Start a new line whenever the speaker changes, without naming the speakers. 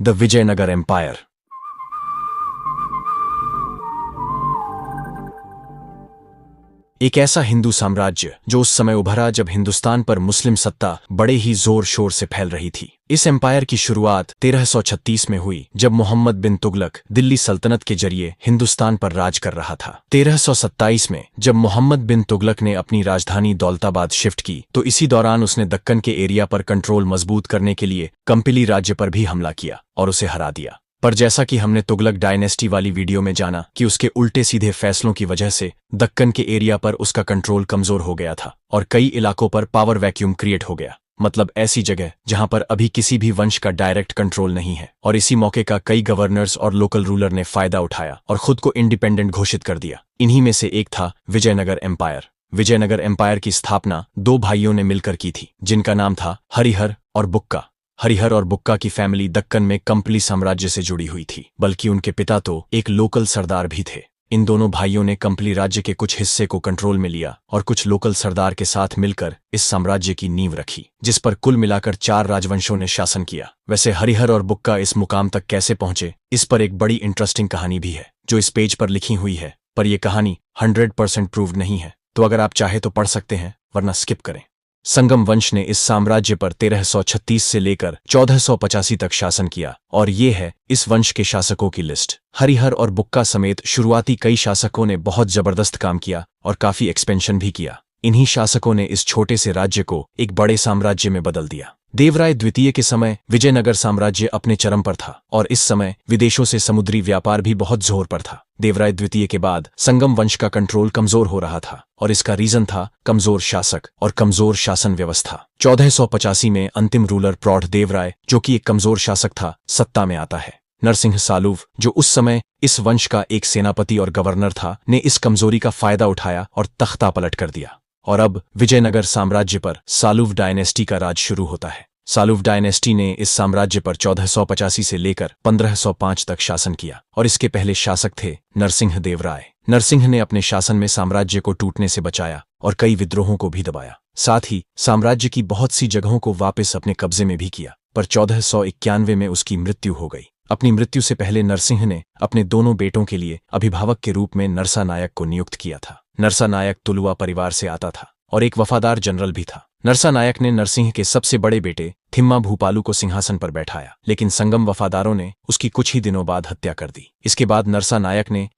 The Vijayanagar empire. एक ऐसा हिंदू साम्राज्य जो उस समय उभरा जब हिंदुस्तान पर मुस्लिम सत्ता बड़े ही जोर शोर से फैल रही थी। इस एम्पायर की शुरुआत 1336 में हुई जब मोहम्मद बिन तुगलक दिल्ली सल्तनत के जरिए हिंदुस्तान पर राज कर रहा था। 1327 में जब मोहम्मद बिन तुगलक ने अपनी राजधानी दौलताबाद शिफ्ट की तो इसी दौरान उसने दक्कन के एरिया पर कंट्रोल मजबूत करने के लिए कंपिली राज्य पर भी हमला किया और उसे हरा दिया। पर जैसा कि हमने तुगलक डायनेस्टी वाली वीडियो में जाना कि उसके उल्टे सीधे फैसलों की वजह से दक्कन के एरिया पर उसका कंट्रोल कमजोर हो गया था और कई इलाकों पर पावर वैक्यूम क्रिएट हो गया, मतलब ऐसी जगह जहां पर अभी किसी भी वंश का डायरेक्ट कंट्रोल नहीं है। और इसी मौके का कई गवर्नर्स और लोकल रूलर ने फायदा उठाया और खुद को इंडिपेंडेंट घोषित कर दिया। इन्हीं में से एक था विजयनगर एम्पायर। विजयनगर एम्पायर की स्थापना दो भाइयों ने मिलकर की थी जिनका नाम था हरिहर और बुक्का। हरिहर और बुक्का की फैमिली दक्कन में कंपली साम्राज्य से जुड़ी हुई थी, बल्कि उनके पिता तो एक लोकल सरदार भी थे। इन दोनों भाइयों ने कंपली राज्य के कुछ हिस्से को कंट्रोल में लिया और कुछ लोकल सरदार के साथ मिलकर इस साम्राज्य की नींव रखी, जिस पर कुल मिलाकर 4 राजवंशों ने शासन किया। वैसे हरिहर और बुक्का इस मुकाम तक कैसे पहुंचे, इस पर एक बड़ी इंटरेस्टिंग कहानी भी है जो इस पेज पर लिखी हुई है, पर यह कहानी 100% प्रूव्ड नहीं है, तो अगर आप चाहे तो पढ़ सकते हैं, वरना स्किप करें। संगम वंश ने इस साम्राज्य पर 1336 से लेकर 1485 तक शासन किया और ये है इस वंश के शासकों की लिस्ट। हरिहर और बुक्का समेत शुरुआती कई शासकों ने बहुत जबरदस्त काम किया और काफी एक्सपेंशन भी किया। इन्हीं शासकों ने इस छोटे से राज्य को एक बड़े साम्राज्य में बदल दिया। देवराय द्वितीय के समय विजयनगर साम्राज्य अपने चरम पर था और इस समय विदेशों से समुद्री व्यापार भी बहुत जोर पर था। देवराय द्वितीय के बाद संगम वंश का कंट्रोल कमजोर हो रहा था और इसका रीजन था कमजोर शासक और कमजोर शासन व्यवस्था। 1485 में अंतिम रूलर प्रौढ़ देवराय, जो कि एक कमजोर शासक था, सत्ता में आता है। नरसिंह सालूव, जो उस समय इस वंश का एक सेनापति और गवर्नर था, ने इस कमजोरी का फायदा उठाया और तख्ता पलट कर दिया और अब विजयनगर साम्राज्य पर सालूव डायनेस्टी का राज शुरू होता है। सालूव डायनेस्टी ने इस साम्राज्य पर 1485 से लेकर 1505 तक शासन किया और इसके पहले शासक थे नरसिंह देव राय। नरसिंह ने अपने शासन में साम्राज्य को टूटने से बचाया और कई विद्रोहों को भी दबाया। साथ ही साम्राज्य की बहुत सी जगहों को वापस अपने कब्जे में भी किया, पर 1491 में उसकी मृत्यु हो गई। अपनी मृत्यु से पहले नरसिंह ने अपने दोनों बेटों के लिए अभिभावक के रूप में नरसा नायक को नियुक्त किया था। नरसा नायक तुलुवा परिवार से आता था और एक वफादार जनरल भी था। नरसा नायक ने नरसिंह के सबसे बड़े बेटे थिम्मा भूपालू को सिंहासन पर बैठाया, लेकिन संगम वफादारों ने उसकी कुछ ही दिनों बाद हत्या कर दी। इसके बाद नरसा नायक ने